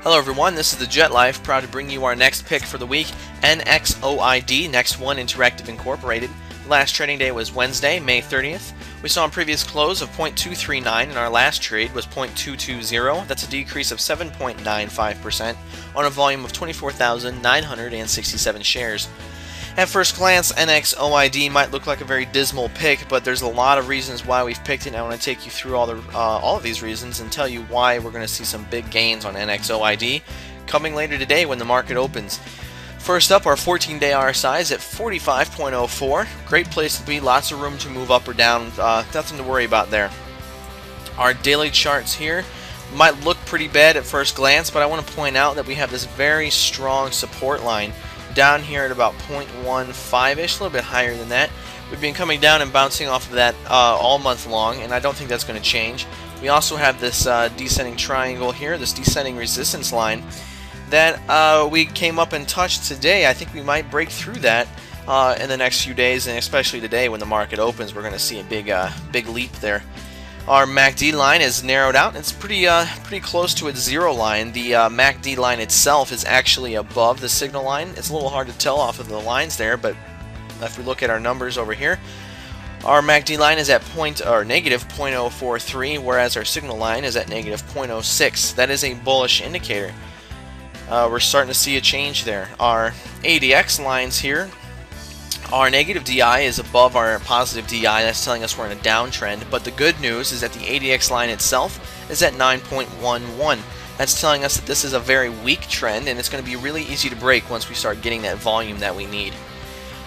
Hello everyone, this is the Jet Life, proud to bring you our next pick for the week, NXOID, Next One Interactive Incorporated. The last trading day was Wednesday, May 30th. We saw a previous close of 0.239 and our last trade was 0.220. That's a decrease of 7.95% on a volume of 24,967 shares. At first glance, NXOID might look like a very dismal pick, but there's a lot of reasons why we've picked it, and I want to take you through all of these reasons and tell you why we're going to see some big gains on NXOID coming later today when the market opens. First up, our 14-day RSI is at 45.04. Great place to be, lots of room to move up or down, nothing to worry about there. Our daily charts here might look pretty bad at first glance, but I want to point out that we have this very strong support line down here at about 0.15-ish, a little bit higher than that. We've been coming down and bouncing off of that all month long, and I don't think that's going to change. We also have this descending triangle here, this descending resistance line that we came up and touched today. I think we might break through that in the next few days, and especially today when the market opens, we're going to see a big leap there. Our MACD line is narrowed out. It's pretty close to its zero line. The MACD line itself is actually above the signal line. It's a little hard to tell off of the lines there, but if we look at our numbers over here, our MACD line is at negative 0.043, whereas our signal line is at negative 0.06. That is a bullish indicator. We're starting to see a change there. Our ADX lines here, our negative DI is above our positive DI. That's telling us we're in a downtrend. But the good news is that the ADX line itself is at 9.11. That's telling us that this is a very weak trend, and it's going to be really easy to break once we start getting that volume that we need.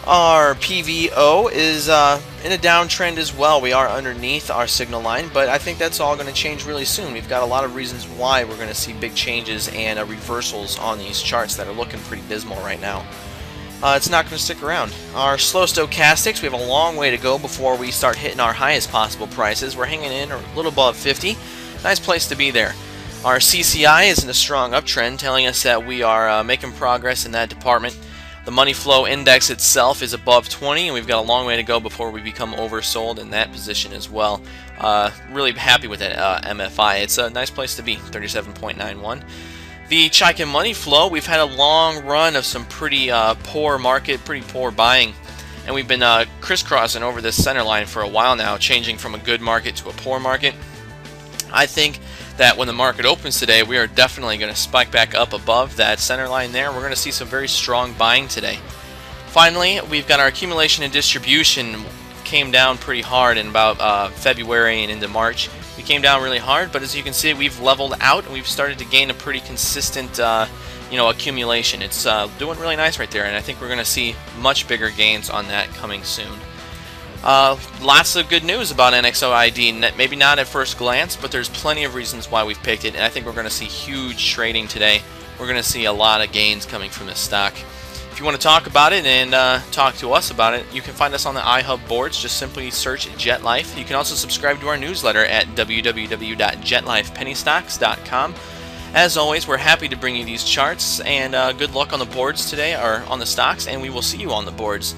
Our PVO is in a downtrend as well. We are underneath our signal line, but I think that's all going to change really soon. We've got a lot of reasons why we're going to see big changes and reversals on these charts that are looking pretty dismal right now. It's not going to stick around. Our slow stochastics, we have a long way to go before we start hitting our highest possible prices. We're hanging in a little above 50. Nice place to be there. Our CCI is in a strong uptrend, telling us that we are making progress in that department. The money flow index itself is above 20, and we've got a long way to go before we become oversold in that position as well. Really happy with it, MFI. It's a nice place to be, 37.91. The Chaikin money flow, we've had a long run of some pretty poor market, pretty poor buying, and we've been crisscrossing over this center line for a while now, changing from a good market to a poor market. I think that when the market opens today, we are definitely going to spike back up above that center line there. We're going to see some very strong buying today. Finally, we've got our accumulation and distribution. Came down pretty hard in about February and into March. We came down really hard, but as you can see, we've leveled out and we've started to gain a pretty consistent accumulation. It's doing really nice right there, and I think we're going to see much bigger gains on that coming soon. Lots of good news about NXOID. Maybe not at first glance, but there's plenty of reasons why we've picked it, and I think we're going to see huge trading today. We're going to see a lot of gains coming from this stock. If you want to talk about it and talk to us about it, you can find us on the iHub boards. Just simply search Jet Life. You can also subscribe to our newsletter at www.jetlifepenny-stocks.com. As always, we're happy to bring you these charts, and good luck on the boards today, or on the stocks, and we will see you on the boards.